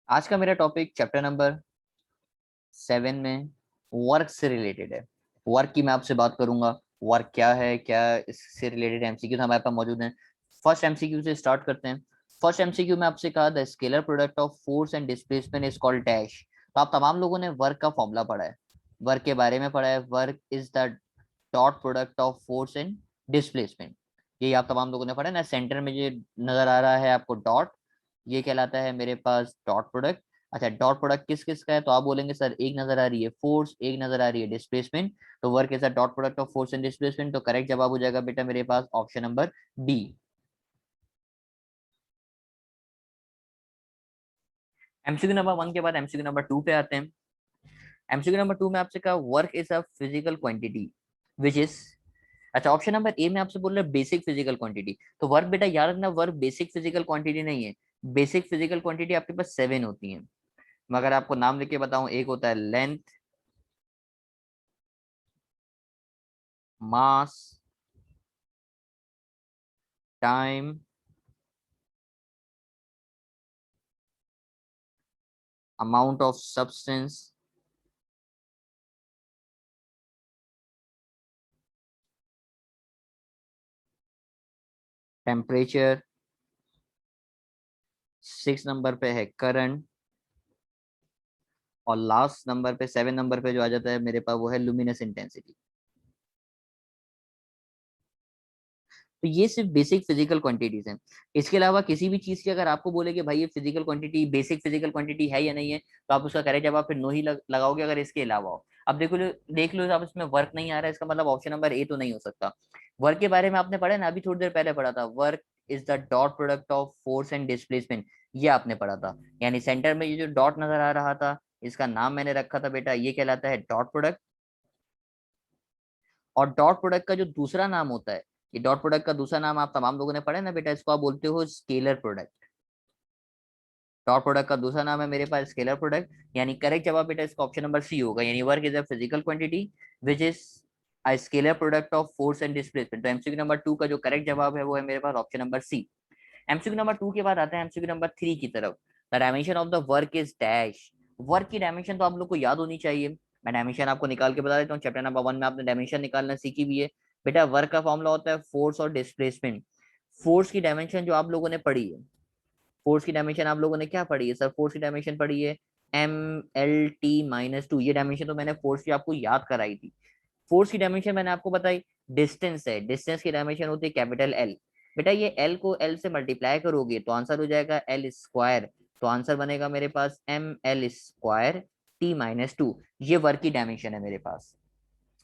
आज का मेरा टॉपिक चैप्टर नंबर 7 में वर्क से रिलेटेड है। वर्क की मैं आपसे बात करूंगा। वर्क क्या है, क्या इससे रिलेटेड एमसीक्यू हमारे पास मौजूद हैं। फर्स्ट एमसीक्यू से स्टार्ट करते हैं। फर्स्ट एमसीक्यू में आपसे कहा the scalar product of force and displacement is called dash. तो आप तमाम लोगों ने वर्क का फॉर्मूला पढ़ा है, वर्क के बारे में पढ़ा है। Work is the dot product of force and displacement. ये आप तमाम लोगों ने पढ़ा है ना। सेंटर में ये नजर आ रहा है आपको डॉट, ये कहलाता है मेरे पास डॉट प्रोडक्ट। अच्छा, डॉट प्रोडक्ट किस किस का है? तो आप बोलेंगे सर एक नजर आ रही है फोर्स, एक नजर आ रही है डिस्प्लेसमेंट। तो work is a dot product of force and displacement. तो करेक्ट जवाब हो जाएगा बेटा मेरे पास option number D. MCQ number 1 के बाद एमसीक्यू नंबर 2 पे आते हैं। एमसीक्यू नंबर 2 में आपसे कहा work is a physical quantity which is. अच्छा, ऑप्शन नंबर ए में आपसे बोल रहे बेसिक फिजिकल क्वांटिटी। तो वर्क बेटा याद रखना, वर्क बेसिक फिजिकल क्वांटिटी नहीं है। बेसिक फिजिकल क्वांटिटी आपके पास 7 होती है। मगर आपको नाम लिख के बताऊं, एक होता है length, mass, time, amount of substance, temperature, 6 number पे है करंट, और लास्ट नंबर पे 7 नंबर पे जो आ जाता है मेरे पास वो है लुमिनस इंटेंसिटी। तो ये सिर्फ बेसिक फिजिकल क्वांटिटीज हैं। इसके अलावा किसी भी चीज की अगर आपको बोले कि भाई ये physical quantity basic physical quantity है या नहीं है, तो आप उसका करेक्ट जवाब फिर नो ही लगाओगे अगर इसके अलावा हो। अब देख लो अब इसमें वर्क नहीं आ रहा है, इसका मतलब ऑप्शन नंबर ए तो नहीं हो सकता। वर्क के बारे में आपने पढ़ा है ना, अभी थोड़ी देर पहले पढ़ा था, work is the dot product of force and displacement. ये आपने पढ़ा था। यानी सेंटर में ये जो डॉट नजर आ रहा था, इसका नाम मैंने रखा था बेटा, ये कहलाता है डॉट प्रोडक्ट। और डॉट प्रोडक्ट का जो दूसरा नाम होता है, ये डॉट प्रोडक्ट का दूसरा नाम आप तमाम लोगों ने पढ़ा है ना बेटा, इसको आप बोलते हो स्केलर प्रोडक्ट। डॉट प्रोडक्ट का दूसरा नाम है मेरे पास स्केलर प्रोडक्ट। यानी करेक्ट जवाब बेटा इसका ऑप्शन नंबर सी होगा। यानी work is a physical quantity which is a scalar product of force and displacement. तो एमसीक्यू नंबर 2 का जो करेक्ट जवाब है वो है मेरे पास option number C. MCQ number 2 के बाद आते हैं एमसीक्यू नंबर 3 की तरफ। The dimension of the work is dash. Work की डायमेंशन तो आप लोग को याद होनी चाहिए। मैं डायमेंशन आपको निकाल के बता देता हूँ। चैप्टर नंबर 1 में आपने डायमेंशन निकालना सीखी भी है। बेटा वर्क का फॉर्मूला होता है फोर्स और डिस्प्लेसमेंट। फोर्स की डायमेंशन जो आप लोगों ने पढ़ी है, फोर्स की डायमेंशन आप लोगों ने क्या पढ़ी है सर? फोर्स की डायमेंशन पढ़ी है M L T - 2। ये डायमेंशन तो मैंने फोर्स की आपको याद कराई थी। फोर्स की डायमेंशन मैंने आपको बताई डिस्टेंस है। डिस्टेंस की डायमेंशन होती है कैपिटल एल। बेटा ये एल को एल से मल्टीप्लाई करोगे तो आंसर हो जाएगा एल स्क्वायर। तो आंसर बनेगा मेरे पास ML² T - 2। ये वर्क की डायमेंशन है मेरे पास।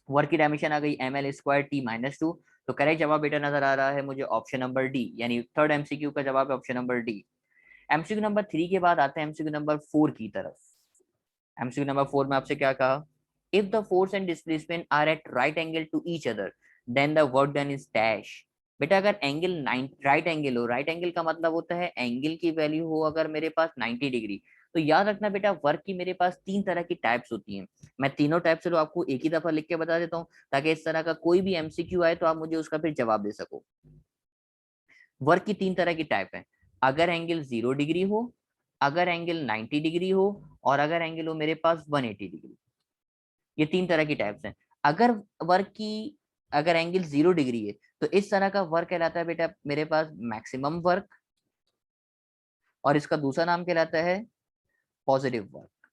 वर्क की डायमेंशन आ गई ML² T - 2। तो करेक्ट जवाब बेटा नजर आ रहा है मुझे ऑप्शन नंबर डी। यानी थर्ड एमसीक्यू का जवाब है option number D. MCQ number 3 के बाद आते हैं एमसीक्यू नंबर 4 की तरफ। एमसीक्यू नंबर 4 में आपसे क्या कहा? If the force and displacement are at right angle to each other then the work done is dash. बेटा अगर एंगल राइट एंगल हो, राइट एंगल का मतलब होता है एंगल की वैल्यू हो अगर मेरे पास 90 डिग्री। तो याद रखना बेटा वर्क की मेरे पास 3 तरह की टाइप्स होती हैं। मैं तीनों टाइप से आपको एक ही दफा लिख के बता देता हूँ, ताकि इस तरह का कोई भी एमसीक्यू आए तो आप मुझे उसका फिर जवाब दे सको। वर्क की 3 तरह की टाइप है। अगर एंगल 0 डिग्री हो, अगर एंगल 90 डिग्री हो, और अगर एंगल हो मेरे पास 180 डिग्री। ये 3 तरह की टाइप्स हैं। अगर वर्क की अगर एंगल 0 डिग्री है तो इस तरह का वर्क कहलाता है बेटा मेरे पास मैक्सिमम वर्क, और इसका दूसरा नाम कहलाता है पॉजिटिव वर्क।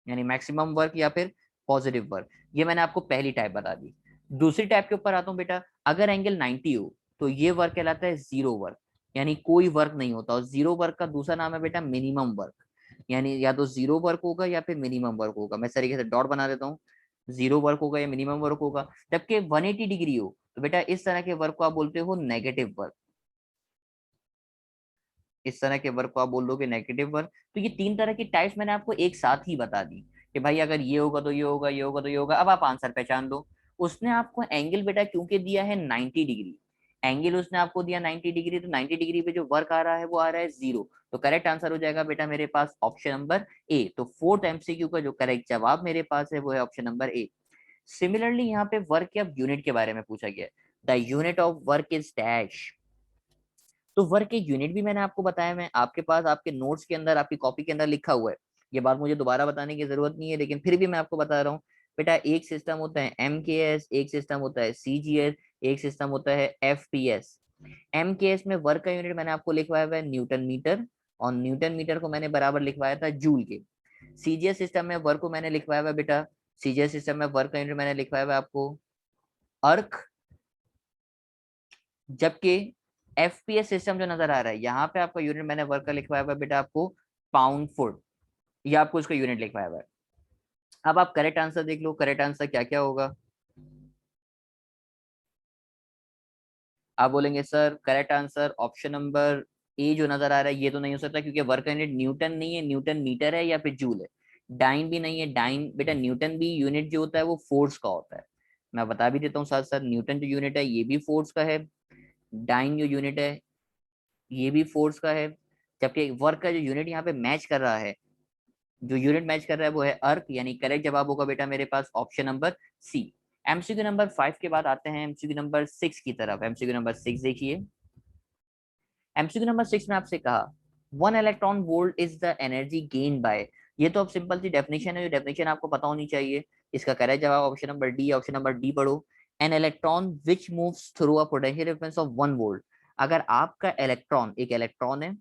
यानी मैक्सिमम वर्क या फिर पॉजिटिव वर्क। ये मैंने आपको पहली टाइप बता दी। दूसरी टाइप के ऊपर आता हूँ बेटा। अगर एंगल 90 हो तो ये वर्क कहलाता है जीरो वर्क। यानी कोई वर्क नहीं होता। और जीरो वर्क का दूसरा नाम है बेटा मिनिमम वर्क। यानी या तो जीरो वर्क होगा या फिर मिनिमम वर्क होगा। मैं इस तरीके से डॉट बना देता हूँ, जीरो वर्क होगा या मिनिमम वर्क होगा। जबकि 180 डिग्री हो तो बेटा इस तरह के वर्क को आप बोलते हो नेगेटिव वर्क। इस तरह के वर्क को आप बोल दोगे नेगेटिव वर्क। तो ये 3 तरह की टाइप्स मैंने आपको एक साथ ही बता दी कि भाई अगर ये होगा तो ये होगा, ये होगा तो ये होगा। अब आप आंसर पहचान दो। उसने आपको एंगल बेटा क्योंकि दिया है 90 डिग्री, एंगल उसने आपको दिया 90 डिग्री, तो 90 डिग्री पे जो वर्क आ रहा है वो आ रहा है जीरो। तो करेक्ट आंसर हो जाएगा बेटा मेरे पास ऑप्शन नंबर ए। तो फोर्थ एमसीक्यू का जो करेक्ट जवाब मेरे पास है वो है ऑप्शन नंबर ए। सिमिलरली यहाँ पे वर्क के अब यूनिट के बारे में पूछा गया है। The unit of work is dash. तो वर्क के यूनिट भी मैंने आपको बताया, मैं आपके पास आपके नोट्स के अंदर आपकी कॉपी के अंदर लिखा हुआ है, ये बात मुझे दोबारा बताने की जरूरत नहीं है, लेकिन फिर भी मैं आपको बता रहा हूँ। बेटा एक सिस्टम होता है MKS, एक सिस्टम होता है CGS, एक सिस्टम होता है FPS। MKS में वर्क का यूनिट मैंने आपको लिखवाया हुआ है न्यूटन मीटर, और न्यूटन मीटर को मैंने बराबर लिखवाया था जूल के। CGS सिस्टम में वर्क को मैंने लिखवाया हुआ है बेटा, CGS सिस्टम में वर्क का यूनिट मैंने लिखवाया हुआ है आपको अर्क। जबकि FPS सिस्टम जो नजर आ रहा है यहाँ पे आपका यूनिट मैंने वर्क का लिखवाया हुआ है बेटा आपको पाउंड फुट, ये आपको इसका यूनिट लिखवाया हुआ है। अब आप करेक्ट आंसर देख लो, करेक्ट आंसर क्या क्या होगा। आप बोलेंगे sir correct answer option number ए जो नजर आ रहा है ये तो नहीं हो सकता, क्योंकि वर्क का यूनिट न्यूटन नहीं है, न्यूटन मीटर है या फिर जूल है। डाइन भी नहीं है, डाइन बेटा न्यूटन भी यूनिट जो होता है वो फोर्स का होता है। मैं बता भी देता हूँ साथ साथ, न्यूटन जो यूनिट है ये भी फोर्स का है, डाइन जो यूनिट है ये भी फोर्स का है। जबकि वर्क का जो यूनिट यहाँ पे मैच कर रहा है, जो यूनिट मैच कर रहा है वो है अर्क, यानी करेक्ट जवाब होगा बेटा मेरे पास option number C. MCQ number 5 के बाद आते हैं MCQ नंबर 6 की तरफ। MCQ नंबर 6 देखिए। MCQ नंबर 6 में आपसे कहा 1 electron volt is the energy gain by. ये तो अब सिंपल सी डेफिनेशन है, जो डेफिनेशन आपको पता होनी चाहिए। इसका करेक्ट जवाब option number D, option number D पढ़ो। An electron which moves through a potential difference of 1 volt. अगर आपका इलेक्ट्रॉन, एक इलेक्ट्रॉन है,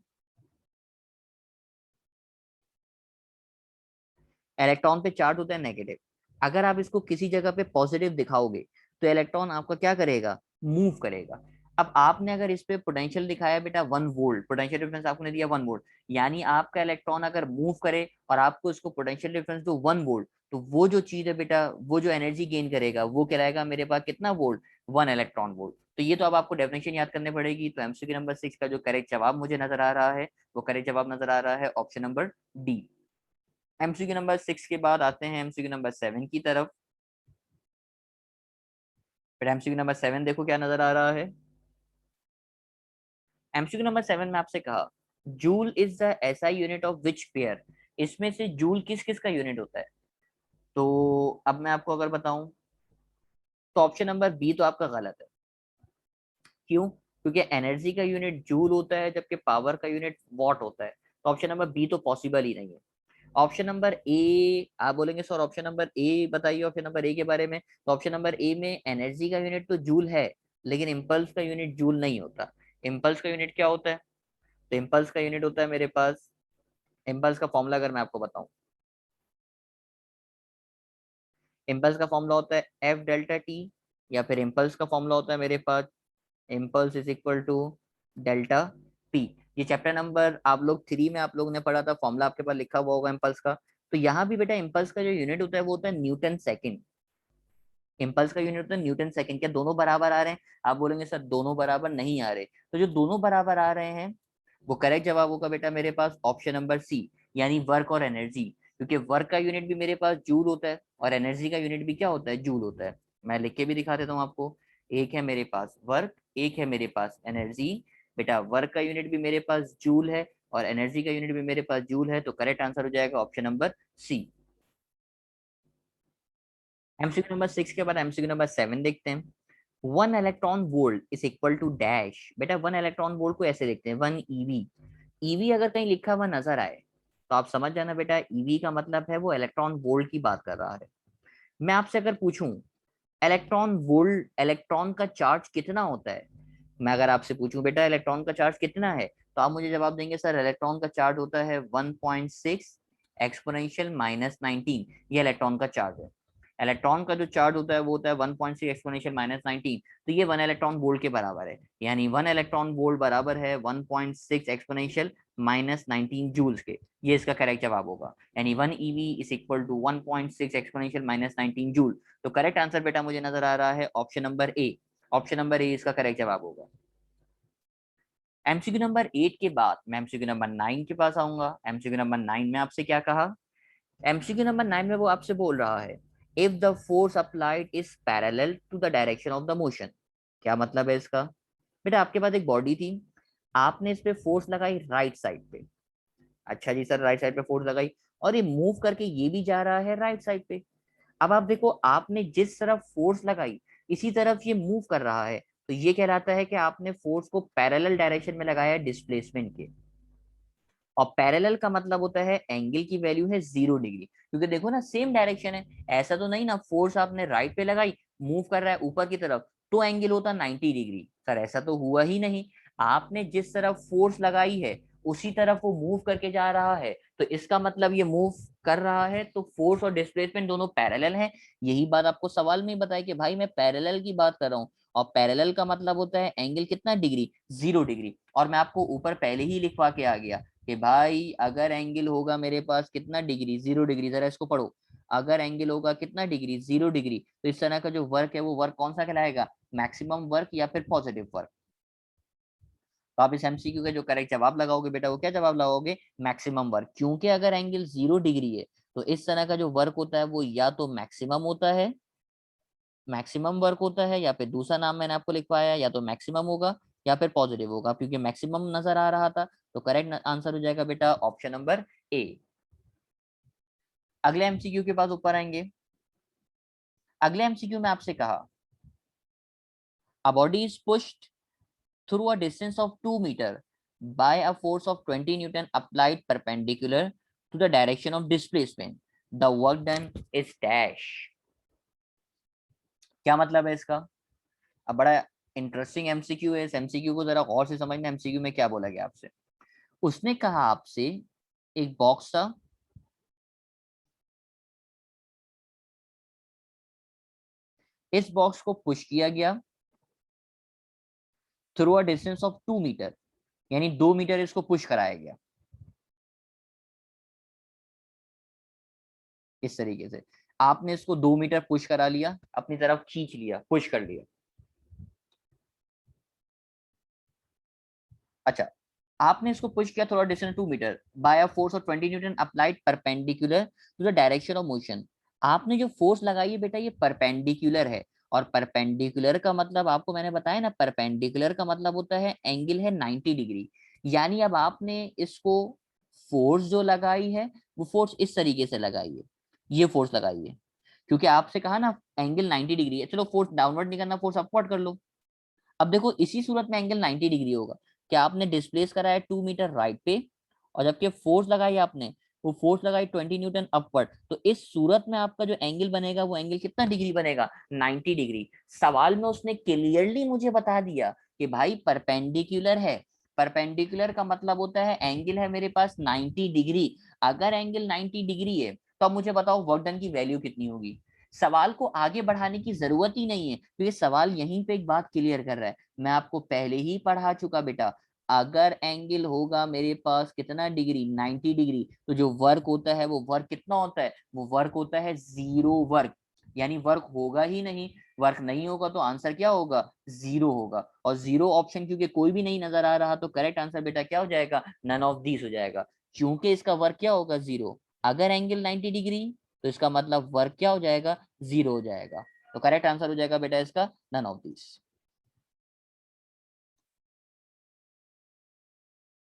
इलेक्ट्रॉन पे चार्ज होता है नेगेटिव, अगर आप इसको किसी जगह पे पॉजिटिव दिखाओगे तो इलेक्ट्रॉन आपका क्या करेगा, मूव करेगा। अब आपने अगर इस पे पोटेंशियल दिखाया बेटा 1 वोल्ट, पोटेंशियल डिफरेंस आपने दिया 1 वोल्ट, यानी आपका इलेक्ट्रॉन अगर मूव करे और आपको इसको पोटेंशियल डिफरेंस दो 1 वोल्ट, तो वो जो चीज है बेटा, वो जो एनर्जी गेन करेगा वो कहलाएगा मेरे पास कितना वोल्ट, 1 इलेक्ट्रॉन वोल्ट। तो ये तो अब आपको डेफिनेशन याद करने पड़ेगी। तो MCQ नंबर 6 का जो करेक्ट जवाब मुझे नजर आ रहा है, वो करेक्ट जवाब नजर आ रहा है option number D. MCQ number 6 के बाद आते हैं MCQ नंबर 7 की तरफ। फिर MCQ नंबर 7 देखो क्या नजर आ रहा है। MCQ नंबर 7 में आपसे कहा joule is the SI unit of which pair. इसमें से जूल किस किस का यूनिट होता है। तो अब मैं आपको अगर बताऊं तो ऑप्शन नंबर बी तो आपका गलत है। क्यों? क्योंकि एनर्जी का यूनिट जूल होता है, जबकि पावर का यूनिट वॉट होता है। तो ऑप्शन नंबर बी तो पॉसिबल ही नहीं है। ऑप्शन नंबर ए, आप बोलेंगे सर ऑप्शन नंबर ए बताइए ऑप्शन नंबर ए के बारे में। तो ऑप्शन नंबर ए में एनर्जी का यूनिट तो जूल है, लेकिन इम्पल्स का यूनिट जूल नहीं होता। इम्पल्स का यूनिट क्या होता है? तो इम्पल्स का यूनिट होता है मेरे पास, इम्पल्स का फॉर्मूला अगर मैं आपको बताऊं, इम्पल्स का फॉर्मूला होता है एफ डेल्टा टी, या फिर इम्पल्स का फॉर्मूला होता है मेरे पास impulse is equal to delta P. ये चैप्टर नंबर आप लोग 3 में आप लोगों ने पढ़ा था, फॉर्मूला आपके पास लिखा हुआ होगा इम्पल्स का। तो यहाँ भी बेटा इम्पल्स का जो यूनिट होता है वो होता है न्यूटन सेकंड। इम्पल्स का यूनिट होता है न्यूटन सेकंड। क्या दोनों बराबर आ रहे हैं? आप बोलेंगे सर दोनों बराबर नहीं आ रहे। तो जो दोनों बराबर आ रहे हैं वो करेक्ट जवाब होगा बेटा मेरे पास ऑप्शन नंबर सी, यानी वर्क और एनर्जी। क्योंकि वर्क का यूनिट भी मेरे पास जूल होता है और एनर्जी का यूनिट भी क्या होता है, जूल होता है। मैं लिख के भी दिखा देता हूँ आपको। एक है मेरे पास वर्क, एक है मेरे पास एनर्जी। बेटा वर्क का यूनिट भी मेरे पास जूल है और एनर्जी का यूनिट भी मेरे पास जूल है, तो करेक्ट आंसर हो जाएगा option number C. MCQ number 6 के बाद MCQ नंबर 7 देखते हैं। 1 electron volt is equal to dash. बेटा 1 इलेक्ट्रॉन वोल्ट को ऐसे देखते हैं 1 EV। ईवी अगर कहीं लिखा हुआ नजर आए तो आप समझ जाना बेटा ईवी का मतलब है वो इलेक्ट्रॉन वोल्ट की बात कर रहा है। मैं आपसे अगर पूछूं इलेक्ट्रॉन वोल्ट, इलेक्ट्रॉन का चार्ज कितना होता है, मैं अगर आपसे पूछूं बेटा इलेक्ट्रॉन का चार्ज कितना है, तो आप मुझे जवाब देंगे सर इलेक्ट्रॉन का चार्ज होता है 1.6 एक्सपोनेंशियल माइनस 19। ये इलेक्ट्रॉन का चार्ज है। इलेक्ट्रॉन का जो चार्ज होता है वो होता है 1.6 एक्सपोनेंशियल माइनस 19। तो ये 1 इलेक्ट्रॉन वोल्ट के बराबर है, यानी 1 इलेक्ट्रॉन वोल्ट बराबर है 1.6 एक्सपोनेंशियल माइनस 19 जूल्स के। ये इसका करेक्ट जवाब होगा, यानी 1 EV is equal to 1.6 exponential minus 19 joule. तो करेक्ट आंसर बेटा मुझे नजर आ रहा है option number A. Option number A इसका करेक्ट जवाब होगा। MCQ नंबर 8 के बाद मैं MCQ नंबर 9 के पास आऊंगा। MCQ नंबर 9 में आपसे क्या कहा? MCQ नंबर 9 में वो आपसे बोल रहा है if the force applied is parallel to the direction of the motion. क्या मतलब है इसका? बेटा आपके पास एक बॉडी थी, आपने इस पे फोर्स लगाई राइट साइड पे। अच्छा जी सर राइट साइड पे फोर्स लगाई और ये मूव करके ये भी जा रहा है राइट साइड पे। अब आप देखो आपने जिस तरफ फोर्स लगाई इसी तरफ ये मूव कर रहा है, तो ये कहलाता है कि आपने फोर्स को पैरेलल डायरेक्शन में लगाया डिस्प्लेसमेंट के। और पैरेलल का मतलब होता है एंगल की वैल्यू है 0 डिग्री, क्योंकि देखो ना सेम डायरेक्शन है। ऐसा तो नहीं ना फोर्स आपने राइट पे लगाई, मूव कर रहा है ऊपर की तरफ, तो एंगल होता 90 डिग्री। सर ऐसा तो हुआ ही नहीं। आपने जिस तरफ फोर्स लगाई है उसी तरफ वो मूव करके जा रहा है, तो इसका मतलब ये मूव कर रहा है, तो फोर्स और डिस्प्लेसमेंट दोनों पैरेलल हैं। यही बात आपको सवाल में ही बताया कि भाई मैं पैरेलल की बात कर रहा हूँ। और पैरेलल का मतलब होता है एंगल कितना डिग्री, 0 डिग्री। और मैं आपको ऊपर पहले ही लिखवा के आ गया कि भाई अगर एंगल होगा मेरे पास कितना डिग्री, 0 डिग्री। जरा इसको पढ़ो, अगर एंगल होगा कितना डिग्री, 0 डिग्री, तो इस तरह का जो वर्क है वो वर्क कौन सा कहलाएगा, मैक्सिमम वर्क या फिर पॉजिटिव वर्क। तो आप इस एमसीक्यू का जो करेक्ट जवाब लगाओगे बेटा, वो क्या जवाब लगाओगे, मैक्सिमम वर्क। क्योंकि अगर एंगल 0 डिग्री है तो इस तरह का जो वर्क होता है वो या तो मैक्सिमम होता है, मैक्सिमम वर्क होता है, या फिर दूसरा नाम मैंने आपको लिखवाया, या तो मैक्सिमम होगा या फिर पॉजिटिव होगा। क्योंकि मैक्सिमम नजर आ रहा था, तो करेक्ट आंसर हो जाएगा बेटा ऑप्शन नंबर ए। अगले एमसीक्यू के पास ऊपर आएंगे। अगले एमसीक्यू में आपसे कहा, a body is pushed through a distance of 2 meter by a force of 20 Newton applied perpendicular to the direction of displacement. The work done is dash. क्या मतलब है इसका? अब बड़ा इंटरेस्टिंग एमसीक्यू है। इस एमसीक्यू को जरा गौर से समझना, एमसीक्यू में क्या बोला गया आपसे। उसने कहा आपसे एक बॉक्स था, इस बॉक्स को पुश किया गया through a distance of 2 metre, यानी 2 मीटर इसको पुश कराया गया इस तरीके से। आपने इसको 2 मीटर पुश करा लिया, अपनी तरफ खींच लिया, पुश कर लिया। अच्छा, आपने इसको पुश किया थोड़ा distance 2 metre by a force of 20 newton applied perpendicular to the direction of motion. आपने जो फोर्स लगाई है बेटा ये परपेंडिकुलर है। और परपेंडिकुलर का मतलब आपको मैंने बताया ना, परपेंडिकुलर का मतलब होता है एंगल है 90 डिग्री। यानी अब आपने इसको फोर्स जो लगाई है वो फोर्स इस तरीके से लगाई है, ये फोर्स लगाई है। क्योंकि आपसे कहा ना एंगल 90 डिग्री है, चलो फोर्स डाउनवर्ड नहीं करना, फोर्स अपवर्ड कर लो। अब देखो इसी सूरत में एंगल 90 डिग्री होगा कि आपने डिस्प्लेस करा है 2 मीटर राइट पे, और जबकि फोर्स लगाई आपने, वो फोर्स लगाई 20 न्यूटन अपवर्ड, तो इस सूरत में आपका जो एंगल बनेगा वो एंगल कितना डिग्री बनेगा, 90 डिग्री। सवाल में उसने क्लियरली मुझे बता दिया कि भाई परपेंडिकुलर है। परपेंडिकुलर का मतलब होता है एंगल है मेरे पास 90 डिग्री। अगर एंगल 90 डिग्री है तो अब मुझे बताओ वर्क डन की वैल्यू कितनी होगी। सवाल को आगे बढ़ाने की जरूरत ही नहीं है, क्योंकि सवाल यहीं पे एक बात क्लियर कर रहा है। मैं आपको पहले ही पढ़ा चुका बेटा, अगर एंगल होगा मेरे पास कितना डिग्री, 90 डिग्री, तो जो वर्क होता है वो वर्क कितना होता है, वो वर्क होता है 0 वर्क। यानी वर्क होगा ही नहीं, वर्क नहीं होगा तो आंसर क्या होगा, 0 होगा। और 0 ऑप्शन क्योंकि कोई भी नहीं नजर आ रहा, तो करेक्ट आंसर बेटा क्या हो जाएगा, नन ऑफ दीस हो जाएगा। क्योंकि इसका वर्क क्या होगा, 0। अगर एंगल 90 डिग्री तो इसका मतलब वर्क क्या हो जाएगा, 0 हो जाएगा। तो करेक्ट आंसर हो जाएगा बेटा इसका none of this.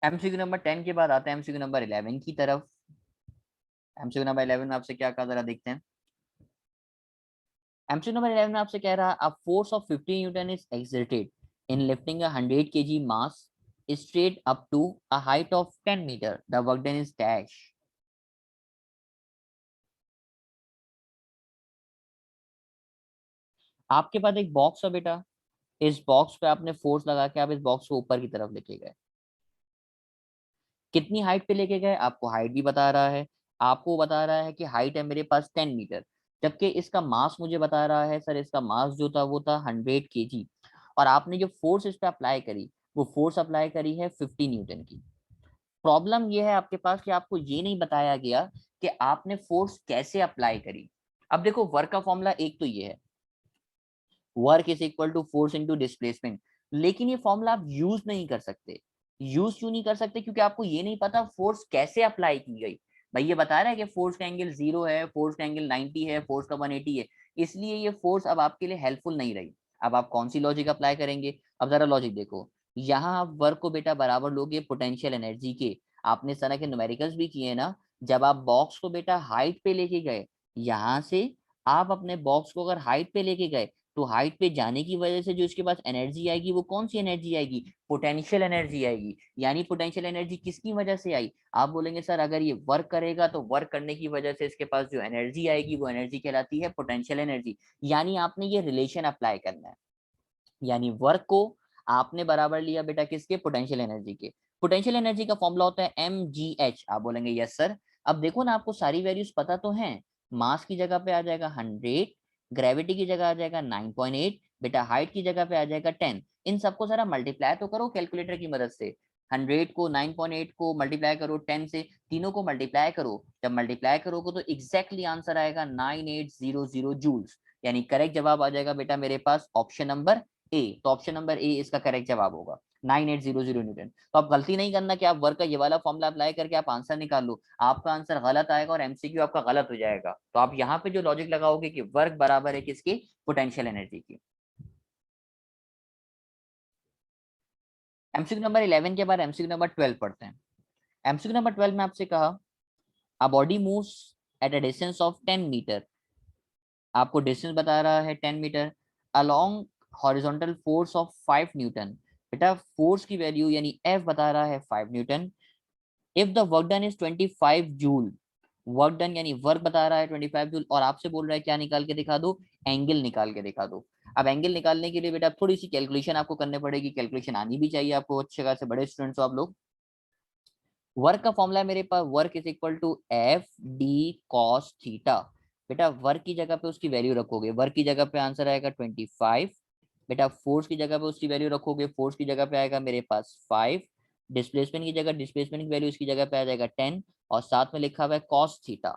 MCQ number 10 के बाद आते हैं एमसीक्यू नंबर 11 की तरफ। एमसीक्यू नंबर 11 में आपसे क्या कहा, जरा देखते हैं। एमसीक्यू नंबर 11 में आपसे कह रहा है, अ force of 50 Newton is exerted in lifting a 100 KG mass straight up to a height of 10 meter. The work done is dash. आपके पास एक बॉक्स है बेटा, इस बॉक्स पे आपने फोर्स लगा के आप इस बॉक्स को ऊपर की तरफ लेके गए। कितनी हाइट पे लेके गए, आपको हाइट भी बता रहा है। आपको बता रहा है कि हाइट है मेरे पास 10 मीटर, जबकि इसका मास मुझे बता रहा है सर, इसका मास जो था वो था 100 केजी। और आपने जो फोर्स इस पे अप्लाई करी, वो फोर्स अप्लाई करी है 50 न्यूटन की। प्रॉब्लम ये है आपके पास कि आपको ये नहीं बताया गया कि आपने फोर्स कैसे अप्लाई करी। अब देखो वर्क का फॉर्मूला एक तो ये है, work is equal to force into displacement. लेकिन ये फॉर्मूला आप यूज नहीं कर सकते। यूज क्यों नहीं कर सकते, क्योंकि आपको ये नहीं पता फोर्स कैसे अप्लाई की गई। भाई ये बता रहा है कि फोर्स का एंगल 0 है, फोर्स का एंगल 90 है, फोर्स का 180 है, इसलिए ये फोर्स अब आपके लिए हेल्पफुल नहीं रही। अब आप कौन सी लॉजिक अप्लाई करेंगे, अब जरा लॉजिक देखो। यहाँ आप वर्क को बेटा बराबर लोगे पोटेंशियल एनर्जी के। आपने इस तरह के न्यूमेरिकल्स भी किए ना, जब आप बॉक्स को बेटा हाइट पे लेके गए, यहाँ से आप अपने बॉक्स को अगर हाइट पे लेके गए, तो हाइट पे जाने की वजह से जो इसके पास एनर्जी आएगी वो कौन सी एनर्जी आएगी, पोटेंशियल एनर्जी आएगी। यानी पोटेंशियल एनर्जी किसकी वजह से आई, आप बोलेंगे सर अगर ये वर्क करेगा तो वर्क करने की वजह से इसके पास जो एनर्जी आएगी वो एनर्जी कहलाती है पोटेंशियल एनर्जी। यानी आपने ये रिलेशन अप्लाई करना है, यानी वर्क को आपने बराबर लिया बेटा किसके, पोटेंशियल एनर्जी के। पोटेंशियल एनर्जी का फॉर्मूला होता है mgh, आप बोलेंगे यस सर। अब देखो ना आपको सारी वैल्यूज पता तो हैं, मास की जगह पे आ जाएगा 100, ग्रेविटी की जगह आ जाएगा 9.8, बेटा हाइट की जगह पे आ जाएगा 10। इन सबको जरा मल्टीप्लाई तो करो कैलकुलेटर की मदद से, 100 को 9.8 को मल्टीप्लाई करो 10 से, तीनों को मल्टीप्लाई करो, जब मल्टीप्लाई करोगे तो एग्जैक्टली आंसर आएगा 9800 जूल्स। यानी करेक्ट जवाब आ जाएगा बेटा मेरे पास ऑप्शन नंबर ए। तो ऑप्शन नंबर ए इसका करेक्ट जवाब होगा 9800 न्यूटन। तो आप गलती नहीं करना कि आप वर्क का ये वाला फॉर्मूला अप्लाई करके आप आंसर निकाल लो, आपका आंसर गलत आएगा और एमसीक्यू आपका गलत हो जाएगा। तो आप यहाँ पे जो लॉजिक लगाओगे कि वर्क बराबर है किसकी, पोटेंशियल एनर्जी की। एमसीक्यू नंबर 11 के बाद एमसीक्यू नंबर 12 पढ़ते हैं। एमसीक्यू नंबर 12 में आपसे कहा a body moves at a distance of 10 metre, आपको डिस्टेंस बता रहा है 10 metre, along horizontal force of 5 newton. बेटा फोर्स की वैल्यू यानी F बता रहा है 5 newton. If the work done is 25 joule, work done यानी वर्क बता रहा है 25 जूल, और आपसे बोल रहा है क्या निकाल के दिखा दो, एंगल निकाल के दिखा दो। अब एंगल निकालने के लिए बेटा थोड़ी सी कैलकुलेशन आपको करनी पड़ेगी, कैलकुलेशन आनी भी चाहिए आपको, अच्छे खासे बड़े स्टूडेंट्स हो आप लोग। वर्क का फॉर्मूला है मेरे पास, work is equal to F D cos theta. बेटा वर्क की जगह पे उसकी वैल्यू रखोगे, वर्क की जगह पे आंसर आएगा 25। बेटा फोर्स की जगह पे उसकी वैल्यू रखोगे, फोर्स की जगह पे आएगा मेरे पास 5। डिस्प्लेसमेंट की जगह, डिस्प्लेसमेंट की वैल्यू इसकी जगह पे आ जाएगा 10, और साथ में लिखा हुआ है कॉस थीटा।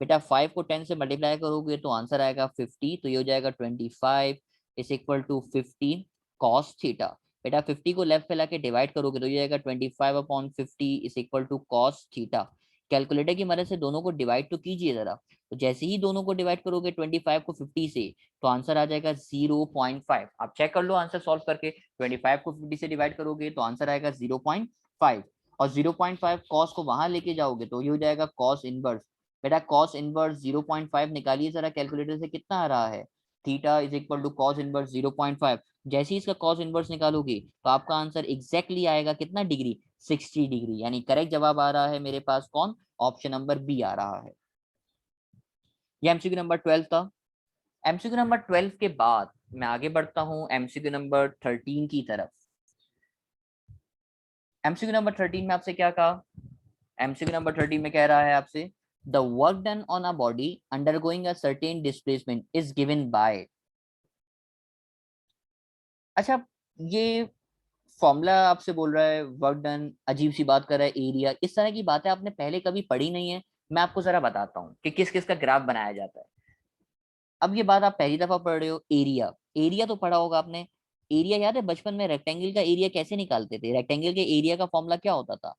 बेटा 5 को 10 से मल्टीप्लाई करोगे तो आंसर आएगा 50, तो ये हो जाएगा 25 is equal to 15 cos theta. बेटा 50 को लेफ्ट पे लाके डिवाइड करोगे तो ये आएगा 25/50 is equal to cos theta. Calculator की मदद से दोनों को डिवाइड तो कीजिए जरा, तो जैसे ही दोनों को डिवाइड करोगे 25 को 50 से तो आंसर आ जाएगा 0.5। आप चेक कर लो आंसर सॉल्व करके, 25 को 50 से डिवाइड करोगे तो आंसर आएगा 0.5, और 0.5 कॉस को वहां लेके जाओगे तो ये हो जाएगा कॉस इनवर्स। बेटा कॉस इनवर्स 0.5 निकालिए जरा कैलकुलेटर से, कितना आ रहा है, theta is equal to cos inverse 0.5। जैसे ही इसका कॉस इनवर्स निकालोगे तो आपका आंसर एग्जैक्टली आएगा कितना डिग्री, 60 डिग्री। यानी करेक्ट जवाब आ रहा है मेरे पास कौन, ऑप्शन नंबर बी आ रहा है। ये एमसीक्यू नंबर 12 था। एमसीक्यू नंबर 12 के बाद मैं आगे बढ़ता हूं एमसीक्यू नंबर 13 की तरफ। एमसीक्यू नंबर 13 में आपसे क्या कहा, एमसीक्यू नंबर 13 में कह रहा है आपसे the work done on a body undergoing a certain displacement is given by. अच्छा, ये फॉर्मूला आपसे बोल रहा है वर्क डन, अजीब सी बात कर रहा है एरिया, इस तरह की बातें आपने पहले कभी पढ़ी नहीं है। मैं आपको जरा बताता हूँ कि किस किस का ग्राफ बनाया जाता है। अब ये बात आप पहली दफा पढ़ रहे हो, एरिया, एरिया तो पढ़ा होगा आपने। एरिया याद है बचपन में रेक्टेंगल का एरिया कैसे निकालते थे, रेक्टेंगल के एरिया का फॉर्मूला क्या होता था।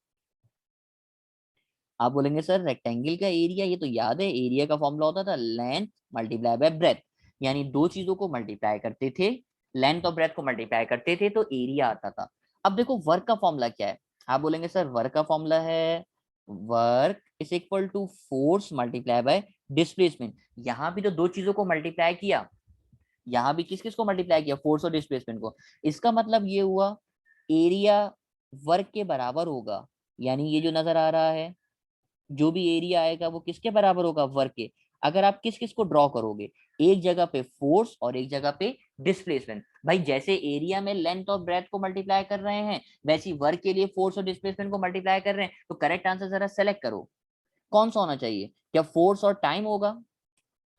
आप बोलेंगे सर रेक्टेंगल का एरिया ये तो याद है, एरिया का फॉर्मूला होता था लेंथ मल्टीप्लाई बाय ब्रेथ, यानी दो चीजों को मल्टीप्लाई करते थे, लेंथ और ब्रेथ को मल्टीप्लाई करते थे तो एरिया आता था। अब देखो वर्क का फॉर्मूला क्या है, आप बोलेंगे सर वर्क का फॉर्मूला है work is equal to force multiply by displacement. यहाँ भी तो दो चीजों को मल्टीप्लाई किया, यहाँ भी किस किस को मल्टीप्लाई किया, फोर्स और डिस्प्लेसमेंट को। इसका मतलब ये हुआ एरिया वर्क के बराबर होगा, यानी ये जो नजर आ रहा है जो भी एरिया आएगा वो किसके बराबर होगा, वर्क के। अगर आप किस किस को ड्रॉ करोगे, एक जगह पे फोर्स और एक जगह पे डिस्प्लेसमेंट। भाई जैसे एरिया में लेंथ और ब्रेथ को मल्टीप्लाई कर रहे हैं वैसे वर्क के लिए फोर्स और डिस्प्लेसमेंट को मल्टीप्लाई कर रहे हैं, तो करेक्ट आंसर जरा सेलेक्ट करो कौन सा होना चाहिए, क्या फोर्स और टाइम होगा,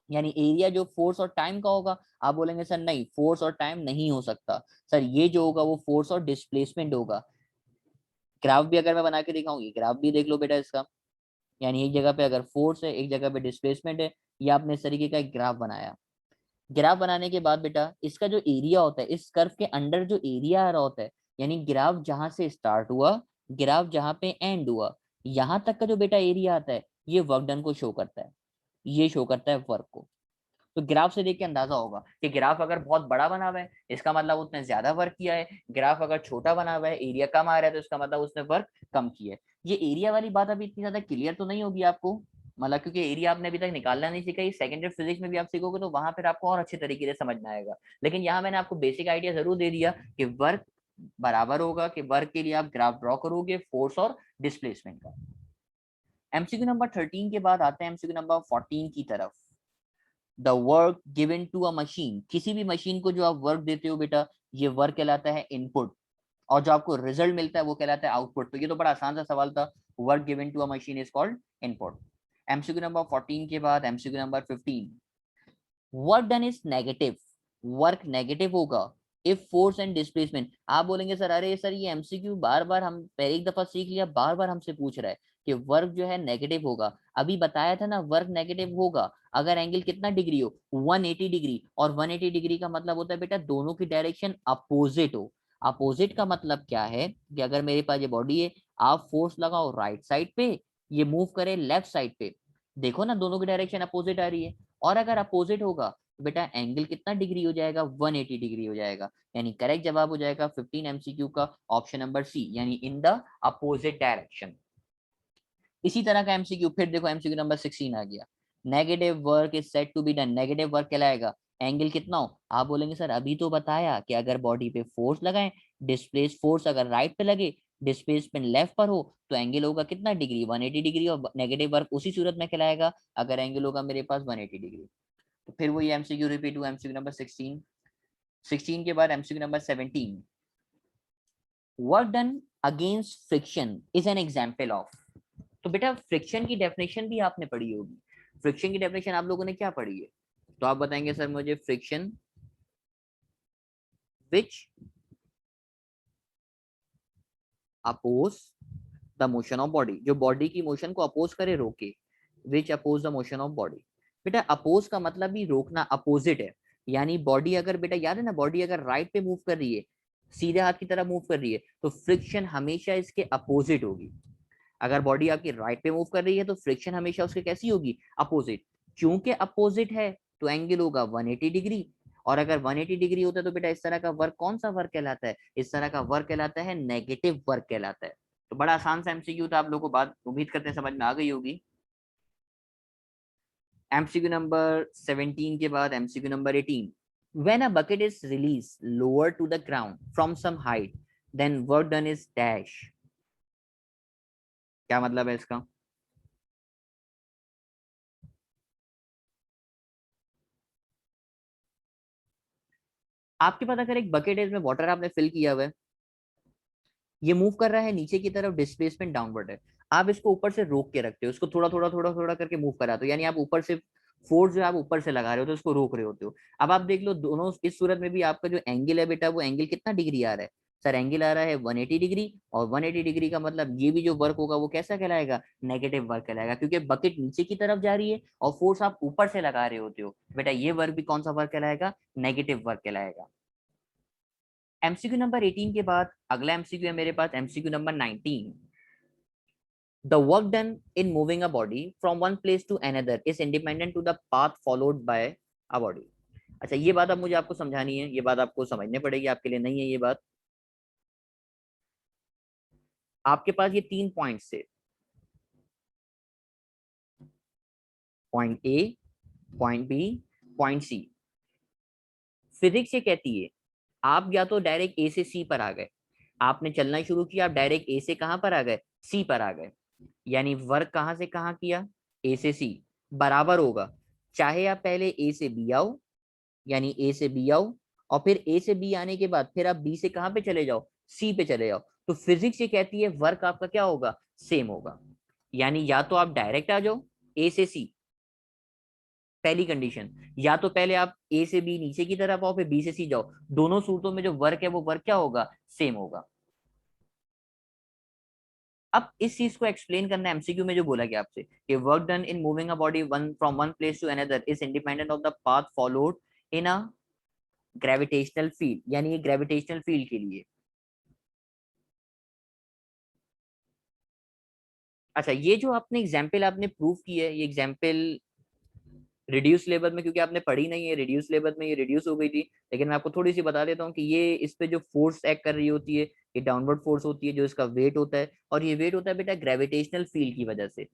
यानी एरिया जो फोर्स और टाइम का होगा। आप बोलेंगे सर नहीं फोर्स और टाइम नहीं हो सकता, सर ये जो होगा वो फोर्स और डिस्प्लेसमेंट होगा। ग्राफ भी अगर मैं बना के दिखाऊंगी, ग्राफ भी देख लो बेटा इसका, यानी एक जगह पे अगर फोर्स है एक जगह पे डिस्प्लेसमेंट है, ये आपने इस तरीके का एक ग्राफ बनाया। ग्राफ बनाने के बाद बेटा इसका जो एरिया होता है, इस कर्व के अंडर जो एरिया आ रहा होता है, यानी ग्राफ जहां से स्टार्ट हुआ ग्राफ जहां पे एंड हुआ यहाँ तक का जो बेटा एरिया आता है ये वर्क डन को शो करता है, ये शो करता है वर्क को। तो ग्राफ से देख के अंदाजा होगा कि ग्राफ अगर बहुत बड़ा बना हुआ है इसका मतलब उसने ज्यादा वर्क किया है, ग्राफ अगर छोटा बना हुआ है एरिया कम आ रहा है तो इसका मतलब उसने वर्क कम किया है। ये एरिया वाली बात अभी इतनी ज्यादा क्लियर तो नहीं होगी आपको, मतलब क्योंकि एरिया आपने अभी तक निकालना नहीं सीखा, ये सेकेंडरी फिजिक्स में भी आप सीखोगे तो वहां फिर आपको और अच्छे तरीके से समझ में आएगा। लेकिन यहाँ मैंने आपको बेसिक आइडिया जरूर दे दिया कि वर्क बराबर होगा, कि वर्क के लिए आप ग्राफ ड्रॉ करोगे फोर्स और डिस्प्लेसमेंट का। एमसीक्यू नंबर 13 के बाद आते हैं एमसीक्यू नंबर 14 की तरफ। The work given to a machine, किसी भी मशीन को जो आप वर्क देते हो बेटा, ये वर्क कहलाता है इनपुट, और जो आपको रिजल्ट मिलता है वो कहलाता है आउटपुट। तो ये तो बड़ा आसान सा सवाल था, work given to a machine is called input. MCQ number 14 के बाद MCQ number 15, work done is negative, work negative होगा इफ फोर्स एंड डिस्प्लेसमेंट। आप बोलेंगे सर, अरे सर ये एमसीक्यू बार बार हम पहले एक दफा सीख लिया, बार बार हमसे पूछ रहा है कि वर्क जो है नेगेटिव होगा। अभी बताया था ना, वर्क नेगेटिव होगा अगर एंगल कितना डिग्री हो, 180 डिग्री। और 180 डिग्री का मतलब होता है बेटा दोनों की डायरेक्शन अपोजिट हो। अपोजिट का मतलब क्या है कि अगर मेरे पास ये बॉडी है, आप फोर्स लगाओ राइट साइड पे, ये मूव करे लेफ्ट साइड पे, देखो ना दोनों की डायरेक्शन अपोजिट आ रही है। और अगर अपोजिट होगा तो बेटा एंगल कितना डिग्री हो जाएगा, 180 डिग्री हो जाएगा। यानी करेक्ट जवाब हो जाएगा 15 एमसीक्यू का ऑप्शन नंबर सी, यानी इन द अपोजिट डायरेक्शन। इसी तरह का एमसीक्यू फिर देखो, एमसीक्यू नंबर 16 आ गया। Negative work is said to be done, negative work कहलाएगा एंगल कितना हो। आप बोलेंगे सर अभी तो बताया कि अगर बॉडी पे फोर्स लगाएं, डिस्प्लेस फोर्स अगर राइट पे लगे, डिस्प्लेसमेंट लेफ्ट पर हो, तो एंगल होगा कितना डिग्री, 180 डिग्री। और नेगेटिव वर्क उसी सूरत में कहलाएगा अगर एंगल होगा मेरे पास 180 डिग्री। तो फिर वही एमसीक्यू रिपीट हुआ, एमसीक्यू नंबर 16। 16 के बाद MCQ number 17, work done against friction is an example of. तो बेटा फ्रिक्शन की डेफिनेशन भी आपने पढ़ी होगी। फ्रिक्शन की डेफिनेशन आप लोगों ने क्या पढ़ी है? तो आप बताएंगे सर मुझे, friction which oppose the motion of body, जो बॉडी की मोशन को अपोज करे, रोके। Which oppose the motion of body, बेटा अपोज का मतलब भी रोकना, अपोजिट है। यानी बॉडी अगर बेटा याद है ना, बॉडी अगर राइट पे मूव कर रही है, सीधे हाथ की तरफ मूव कर रही है, तो फ्रिक्शन हमेशा इसके अपोजिट होगी। अगर बॉडी आपकी राइट पे मूव कर रही है तो फ्रिक्शन हमेशा उसके कैसी होगी, अपोजिट। क्योंकि अपोजिट है तो एंगल होगा 180 डिग्री। और अगर 180 डिग्री होता है तो बेटा इस तरह का वर्क कौन सा वर्क कहलाता है, इस तरह का वर्क कहलाता है नेगेटिव वर्क कहलाता है। तो बड़ा आसान सा एमसीक्यू था, आप लोगों को बात उम्मीद करते हैं समझ में आ गई होगी। एमसीक्यू नंबर 17 के बाद MCQ number 18, when a bucket is released lower to the ground from some height, then work done is dash। क्या मतलब है इसका? आपके पास अगर एक बकेट है, इसमें वाटर आपने फिल किया हुआ है, ये मूव कर रहा है नीचे की तरफ, डिस्प्लेसमेंट डाउनवर्ड है। आप इसको ऊपर से रोक के रखते हो, इसको थोड़ा थोड़ा थोड़ा थोड़ा करके मूव कराते हो, यानी आप ऊपर से फोर्स जो आप ऊपर से लगा रहे हो तो इसको रोक रहे होते हो। अब आप देख लो दोनों इस सूरत में भी आपका जो एंगल है बेटा, वो एंगल कितना डिग्री आ रहा है? सर एंगल आ रहा है 180 डिग्री। और 180 डिग्री का मतलब ये भी जो वर्क होगा वो कैसा कहलाएगा, नेगेटिव वर्क कहलाएगा, क्योंकि बकेट नीचे की तरफ जा रही है और फोर्स आप ऊपर से लगा रहे होते हो। बेटा ये वर्क भी कौन सा वर्क कहलाएगा, नेगेटिव वर्क कहलाएगा। एमसीक्यू नंबर 18 के बाद अगला एमसीक्यू है मेरे पास, MCQ number 19। The work done in moving a body from one place to another is independent to the path followed by a body. अच्छा ये बात अब मुझे आपको समझानी है, ये बात आपको समझनी पड़ेगी, आपके लिए नहीं है ये बात। आपके पास ये तीन पॉइंट्स है, point A, point B, point C. Physics ये कहती है आप या तो डायरेक्ट ए से सी पर आ गए, आपने चलना शुरू किया, आप डायरेक्ट ए से कहां पर आ गए, सी पर आ गए। यानी वर्क कहां से कहां किया, ए से सी, बराबर होगा चाहे आप पहले ए से बी आओ, यानी ए से बी आओ, और फिर ए से बी आने के बाद फिर आप बी से कहां पे चले जाओ, सी पे चले जाओ। तो फिजिक्स ये कहती है वर्क आपका क्या होगा, सेम होगा। यानी या तो आप डायरेक्ट आ जाओ ए से सी, पहली कंडीशन, या तो पहले आप ए से बी नीचे की तरफ आओ, फिर बी से सी जाओ। दोनों सूरतों में जो वर्क है वो वर्क क्या होगा, सेम होगा। अब इस चीज को एक्सप्लेन करना है एमसीक्यू में जो बोला गया आपसे कि work done in moving a body one from one place to another is independent of the path followed in a gravitational field, यानी ये ग्रेविटेशनल फील्ड के लिए। अच्छा ये जो आपने एग्जाम्पल आपने प्रूव की है, ये एग्जाम्पल रिड्यूस लेवल में, क्योंकि आपने पढ़ी नहीं है, रिड्यूस लेवल में ये रिड्यूस हो गई थी, लेकिन मैं आपको थोड़ी सी बता देता हूँ कि ये इस पे जो फोर्स एक्ट कर रही होती है, ये डाउनवर्ड फोर्स होती है, जो इसका वेट होता है, और ये वेट होता है बेटा ग्रेविटेशनल फील्ड की वजह से।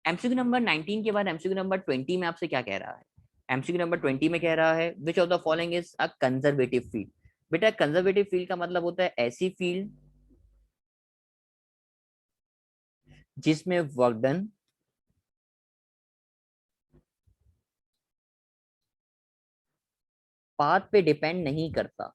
एमसीक्यू नंबर 19 के बाद एमसीक्यू नंबर 20 में आपसे क्या कह रहा है? एमसीक्यू नंबर 20 में कह रहा है which of the following is a conservative field. बेटा कंजर्वेटिव फील्ड का मतलब होता है ऐसी फील्ड जिसमें वर्क डन पाथ पे डिपेंड नहीं करता।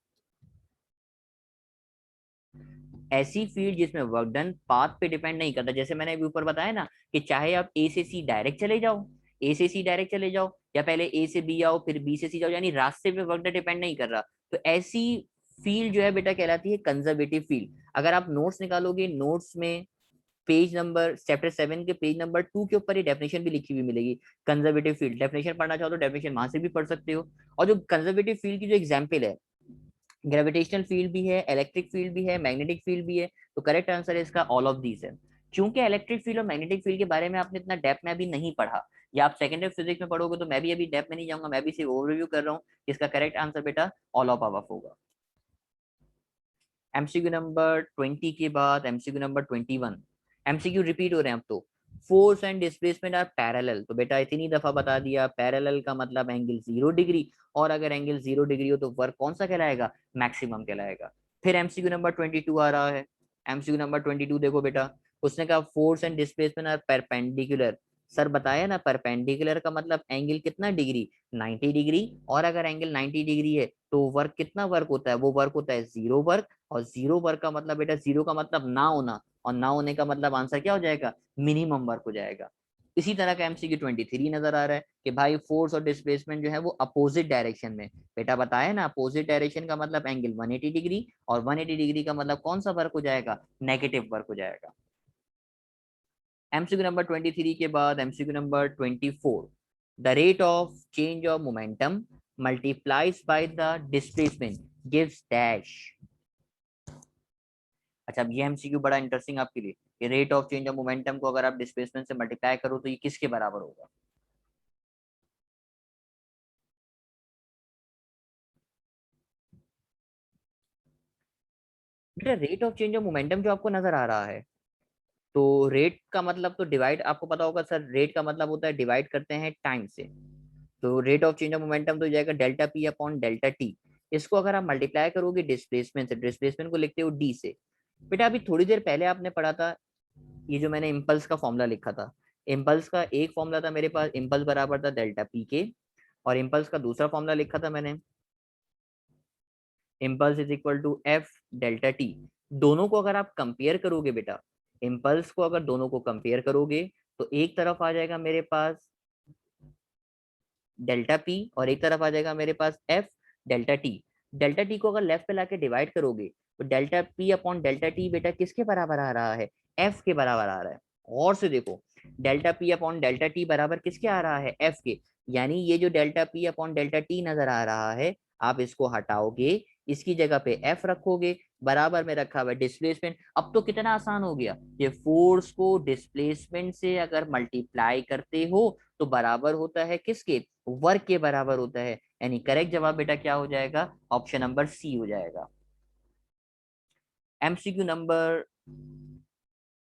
ऐसी फील्ड जिसमें वर्क डन पाथ पे डिपेंड नहीं करता, जैसे मैंने अभी ऊपर बताया ना कि चाहे आप ए से सी डायरेक्ट चले जाओ, ए से सी डायरेक्ट चले जाओ, या पहले ए से बी आओ फिर बी से सी जाओ, यानी रास्ते पे वर्क डन डिपेंड नहीं कर रहा, तो ऐसी फील्ड जो है बेटा कहलाती है कंजर्वेटिव फील्ड। अगर आप नोट्स निकालोगे, नोट्स में पेज नंबर चैप्टर 7 के पेज नंबर 2 के ऊपर ये डेफिनेशन भी लिखी हुई मिलेगी। कंजर्वेटिव फील्ड डेफिनेशन पढ़ना चाहो तो डेफिनेशन वहां से भी पढ़ सकते हो। और जो कंजर्वेटिव फील्ड की जो एग्जाम्पल है, ग्रेविटेशनल फील्ड भी है, इलेक्ट्रिक फील्ड भी है, मैग्नेटिक फील्ड भी है, तो करेक्ट आंसर है इसका ऑल ऑफ दीज है। क्योंकि इलेक्ट्रिक फील्ड और मैग्नेटिक फील्ड के बारे में आपने इतना डेप्थ में अभी नहीं पढ़ा, या आप सेकेंडरी फिजिक्स में पढ़ोगे, तो मैं भी अभी डेप्थ में नहीं जाऊंगा, मैं भी सिर्फ ओवरव्यू कर रहा हूँ। इसका करेक्ट आंसर बेटा ऑल ऑफ अबव होगा। एमसीक्यू नंबर 20 के बाद एमसीक्यू नंबर 21, एमसीक्यू रिपीट हो रहे हैं अब तो। Force and displacement are parallel, तो बेटा इतनी दफा बता दिया, पैरेलल का मतलब एंगल 0 डिग्री, और अगर एंगल 0 डिग्री हो तो वर्क कौन सा कहलाएगा? मैक्सिमम कहलाएगा। फिर एमसीक्यू नंबर 22 आ रहा है। एमसीक्यू नंबर 22 देखो बेटा, उसने कहा force and displacement are perpendicular. Sir बताया ना, परपेंडिकुलर का मतलब एंगल कितना डिग्री? 90 डिग्री, और अगर एंगल 90 डिग्री है तो वर्क कितना वर्क होता है? वो वर्क होता है 0 वर्क। और 0 वर्क का मतलब बेटा, 0 का मतलब ना होना, और ना होने का मतलब आंसर क्या हो जाएगा? मिनिमम वर्क हो जाएगा। इसी तरह का एमसीक्यू 23 नजर आ रहा है कि भाई फोर्स और डिस्प्लेसमेंट जो है वो अपोजिट डायरेक्शन में। बेटा बताया ना, अपोजिट डायरेक्शन का मतलब एंगल 180 डिग्री, और 180 डिग्री का मतलब कौन सा वर्क हो जाएगा? नेगेटिव वर्क हो जाएगा। एमसीक्यू नंबर 23 के बाद MCQ number 24, the rate of change of momentum multiplies by the displacement gives dash. अच्छा, अब ये एमसीक्यू बड़ा इंटरेस्टिंग आपके लिए, कि rate of change of momentum को अगर आप डिस्प्लेसमेंट से मल्टीप्लाई करो तो ये किसके बराबर होगा? बेटा rate of change of momentum जो आपको नजर आ रहा है, तो रेट का मतलब तो डिवाइड, आपको पता होगा सर, रेट का मतलब होता है डिवाइड करते हैं टाइम से। तो rate of change of momentum तो हो जाएगा delta P upon delta T. इसको अगर आप मल्टीप्लाई करोगे डिस्प्लेसमेंट से, डिस्प्लेसमेंट को लिखते हो डी से। बेटा अभी थोड़ी देर पहले आपने पढ़ा था, ये जो मैंने इम्पल्स का फॉर्मूला लिखा था, इम्पल्स का एक फॉर्मूला था मेरे पास, इम्पल्स बराबर था डेल्टा पी के, और इम्पल्स का दूसरा फॉर्मूला लिखा था मैंने, impulse is equal to F delta t. दोनों को अगर आप कंपेयर करोगे बेटा, इम्पल्स को अगर दोनों को कंपेयर करोगे, तो एक तरफ आ जाएगा मेरे पास डेल्टा पी, और एक तरफ आ जाएगा मेरे पास F delta T. Delta T को अगर लेफ्ट पे लाके डिवाइड करोगे, तो delta P upon delta T बेटा किसके बराबर आ रहा है? एफ के बराबर आ रहा है। और से देखो, delta P upon delta T बराबर किसके आ रहा है? एफ के। यानी ये जो delta P upon delta T नजर आ रहा है, आप इसको हटाओगे, इसकी जगह पे एफ रखोगे, बराबर में रखा हुआ डिस्प्लेसमेंट। अब तो कितना आसान हो गया, ये फोर्स को डिस्प्लेसमेंट से अगर मल्टीप्लाई करते हो तो बराबर होता है किसके? वर्क के बराबर होता है। यानी करेक्ट जवाब बेटा क्या हो जाएगा? ऑप्शन नंबर सी हो जाएगा। एमसीक्यू नंबर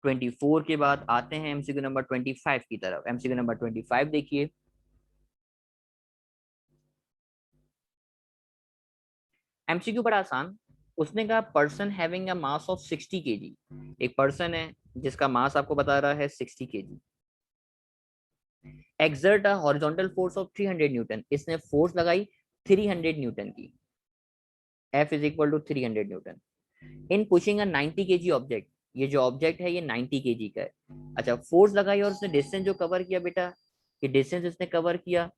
24 के बाद आते हैं एमसीक्यू नंबर 25 की तरफ। एमसीक्यू नंबर 25 देखिए, एमसीक्यू बड़ा आसान। उसने कहा person having a mass of 60 kg, एक पर्सन है जिसका मास आपको बता रहा है 60 kg, exert a horizontal force of 300 newton, इसने फोर्स लगाई 300 न्यूटन की, F is equal to 300 newton, in pushing a 90 kg object. ये जो ऑब्जेक्ट है ये 90 kg का है। अच्छा, फोर्स लगाई और उसने डिस्टेंस जो कवर किया बेटा, ये डिस्टेंस इसने कवर किया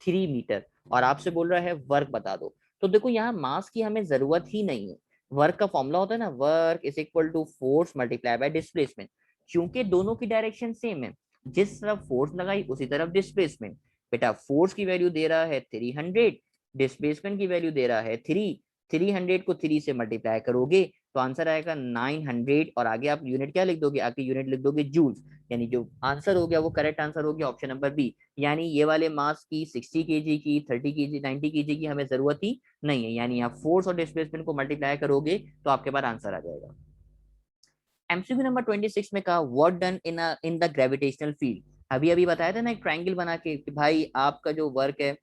3 मीटर, और आपसे बोल रहा है वर्क बता दो। तो देखो यहाँ मास की हमें जरूरत ही नहीं है। वर्क का फॉर्मूला होता है ना, work is equal to force multiply by displacement. क्योंकि दोनों की डायरेक्शन सेम है, जिस तरफ फोर्स लगाई उसी तरफ डिस्प्लेसमेंट। बेटा फोर्स की वैल्यू दे रहा है 300, डिस्प्लेसमेंट की वैल्यू दे रहा है 3। 300 को 3 से मल्टीप्लाई करोगे तो आंसर आएगा 900, और आगे आप यूनिट क्या लिख दोगे? आगे यूनिट लिख दोगे जूल्स। यानी जो आंसर हो गया वो करेक्ट आंसर हो गया ऑप्शन नंबर बी। यानी ये वाले मास की 60 kg की, 30 kg, 90 kg की हमें जरूरत ही नहीं है। यानी आप फोर्स और डिस्प्लेसमेंट को मल्टीप्लाई करोगे तो आपके पास आंसर आ जाएगा। एमसीक्यू नंबर 26 में कहा what done in the gravitational field, अभी अभी बताया था ना एक ट्रायंगल बना के कि भाई आपका जो वर्क है,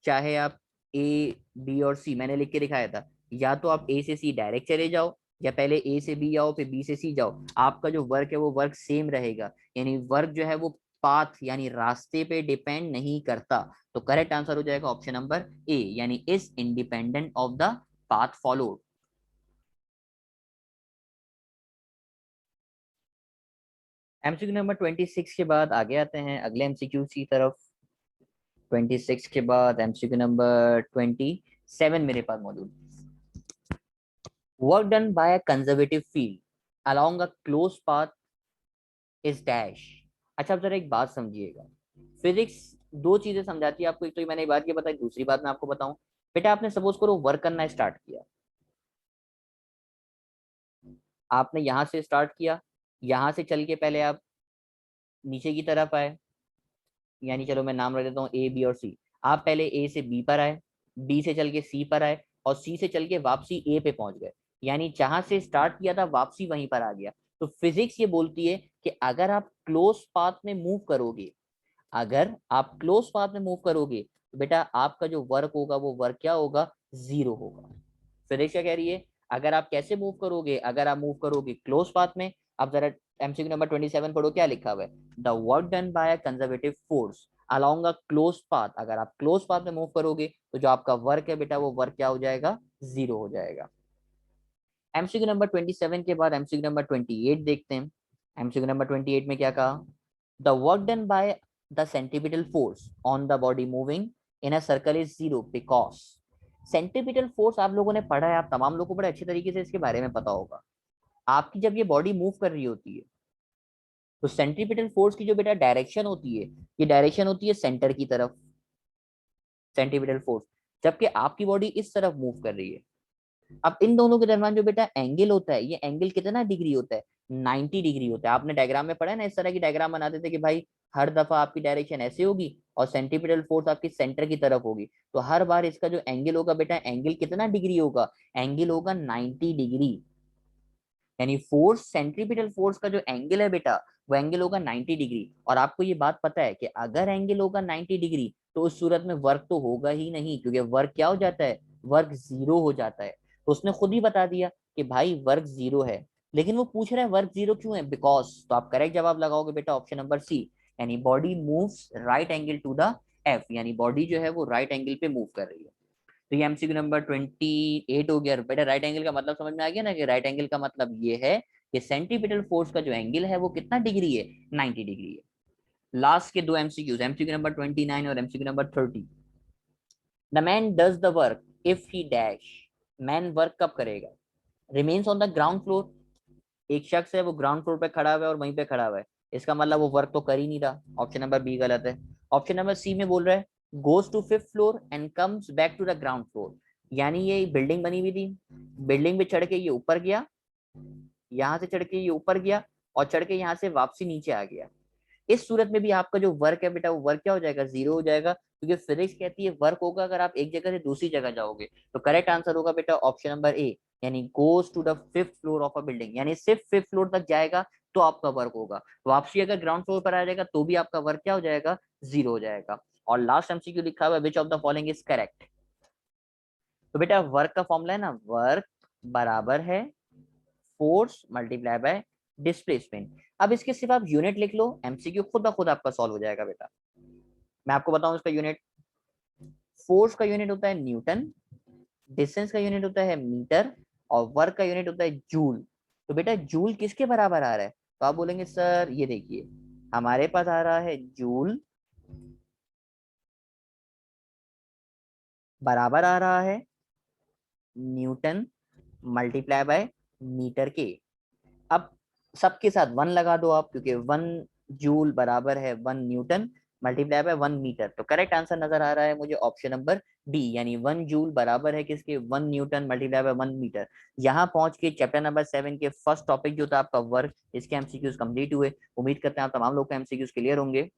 चाहे आप ए बी और सी, मैंने लिख के दिखाया था, या तो आप ए से सी डायरेक्ट चले जाओ, या पहले ए से बी आओ फिर बी से सी जाओ, आपका जो वर्क है वो वर्क सेम रहेगा। यानी वर्क जो है वो पाथ यानी रास्ते पे डिपेंड नहीं करता। तो करेक्ट आंसर हो जाएगा ऑप्शन नंबर ए, यानी is independent of the path followed. MCQ number 26 के बाद आगे आते हैं अगले एमसीक्यू की तरफ। 26 के बाद एमसीक्यू नंबर 27 मेरे पास मौजूद। Work done by a conservative field along a close path is dash. अच्छा अब जरा एक बात समझिएगा, फिजिक्स दो चीजें समझाती है आपको, एक तो ये मैंने एक बात ये बताई, दूसरी बात मैं आपको बताऊं। बेटा आपने सपोज करो वर्क करना स्टार्ट किया, आपने यहां से स्टार्ट किया, यहां से चल के पहले आप नीचे की तरफ आए, यानी चलो मैं नाम रख देता हूँ ए बी और सी। आप पहले ए से बी पर आए, बी से चल के सी पर आए, और सी से चल के वापसी ए पे पहुंच गए, यानी जहां से स्टार्ट किया था वापसी वहीं पर आ गया। तो फिजिक्स ये बोलती है कि अगर आप क्लोज पाथ में मूव करोगे, अगर आप क्लोज पाथ में मूव करोगे तो बेटा आपका जो वर्क होगा वो वर्क क्या होगा, जीरो होगा। फिजिक्स क्या कह रही है, अगर आप कैसे मूव करोगे, अगर आप मूव करोगे क्लोज पाथ में। अब जरा एमसीक्यू नंबर 27 पढ़ो क्या लिखा हुआ है, the work done by a conservative force along a close path. अगर आप क्लोज पाथ में मूव करोगे तो जो आपका वर्क है बेटा वो वर्क क्या हो जाएगा, जीरो हो जाएगा। एमसीक्यू नंबर 27 के बाद एमसीक्यू नंबर 28 देखते हैं। एमसीक्यू नंबर 28 में क्या कहा, the work done by the centripetal force on the body moving in a circle is zero because. Centripetal force आप लोगों ने पढ़ा है, आप तमाम लोगों को बड़े अच्छे तरीके से इसके बारे में पता होगा। आपकी जब ये बॉडी मूव कर रही होती है तो सेंट्रीपिटल फोर्स की जो बेटा डायरेक्शन होती है, ये डायरेक्शन होती है सेंटर की तरफ, सेंट्रीपिटल फोर्स। जबकि आपकी बॉडी इस तरफ मूव कर रही है। अब इन दोनों के दरम्यान जो बेटा एंगल होता है, ये एंगल कितना डिग्री होता है, 90 डिग्री होता है। आपने डायग्राम में पढ़ा है ना, इस तरह की डायग्राम बनाते थे कि भाई हर दफा आपकी डायरेक्शन ऐसे होगी और सेंट्रीपिटल फोर्स आपकी सेंटर की तरफ होगी, तो हर बार इसका जो एंगल होगा बेटा, एंगल कितना डिग्री होगा, एंगल होगा 90 डिग्री। यानी फोर्स, सेंट्रीपिटल फोर्स का जो एंगल है बेटा वो एंगल होगा 90 डिग्री। और आपको ये बात पता है कि अगर एंगल होगा 90 डिग्री तो उस सूरत में वर्क तो होगा ही नहीं, क्योंकि वर्क क्या हो जाता है, वर्क जीरो हो जाता है। तो उसने खुद ही बता दिया कि भाई वर्क जीरो है। लेकिन वो पूछ रहा है वर्क जीरो क्यों है, बिकॉज। तो आप करेक्ट जवाब लगाओगे बेटा ऑप्शन नंबर सी, यानी body moves right angle to the F, यानी बॉडी जो है वो राइट एंगल पे मूव कर रही है। तो ये एमसीक्यू नंबर 28 हो गया बेटा। राइट एंगल का मतलब समझ में आ गया ना, कि राइट एंगल का मतलब ये है कि सेंट्रीपिटल फोर्स का जो एंगल है वो कितना डिग्री है, 90 डिग्री है। लास्ट के दो एमसीक्यूज, एमसीक्यू नंबर 29 और MCQ number 30। The man does the work if he dash. Man work कब करेगा, remains on the ground floor. एक शख्स है वो ग्राउंड फ्लोर पे खड़ा हुआ है और वहीं पे खड़ा हुआ है, इसका मतलब वो वर्क तो कर ही नहीं रहा। ऑप्शन नंबर बी गलत है। ऑप्शन नंबर सी में बोल रहा है goes to fifth floor and comes back to the ground floor. यानी ये बिल्डिंग बनी हुई थी, बिल्डिंग पे चढ़ के ये ऊपर गया, यहाँ से चढ़ के ये ऊपर गया, और चढ़ के यहाँ से वापसी नीचे आ गया। इस सूरत में भी आपका जो वर्क है बेटा वो वर्क क्या हो जाएगा, जीरो हो जाएगा, क्योंकि फिजिक्स कहती है वर्क होगा अगर आप एक जगह से दूसरी जगह जाओगे। तो करेक्ट आंसर होगा बेटा ऑप्शन नंबर ए, यानी goes to the fifth floor of a building, यानी सिर्फ फिफ्थ फ्लोर तक जाएगा तो आपका वर्क होगा। वापसी अगर ग्राउंड फ्लोर पर आ जाएगा तो भी आपका वर्क क्या हो जाएगा, जीरो हो जाएगा। और लास्ट एमसीक्यू लिखा हुआ है which of the following is correct. तो बेटा वर्क का फॉर्मूला है ना, वर्क बराबर है फोर्स मल्टीप्लाई बाय डिस्प्लेसमेंट। अब इसके सिर्फ आप यूनिट लिख लो, एमसीक्यू खुद ब खुद आपका सॉल्व हो जाएगा बेटा। मैं आपको बताऊं इसका यूनिट, फोर्स का यूनिट होता है न्यूटन, डिस्टेंस का यूनिट होता है मीटर, और वर्क का यूनिट होता है जूल। तो बेटा जूल किसके बराबर आ रहा है, तो आप बोलेंगे सर ये देखिए हमारे पास आ रहा है जूल बराबर आ रहा है न्यूटन मल्टीप्लाई बाय मीटर के। अब सबके साथ वन लगा दो आप, क्योंकि वन जूल बराबर है one newton multiply by one metre. तो करेक्ट आंसर नजर आ रहा है मुझे ऑप्शन नंबर डी, यानी वन जूल बराबर है किसके, one newton multiply by one metre. यहाँ पहुंच के चैप्टर नंबर 7 के फर्स्ट टॉपिक जो था आपका वर्क, इसके एमसीक्यूज कंप्लीट हुए। उम्मीद करते हैं आप तमाम लोग के एमसीक्यूज क्लियर होंगे।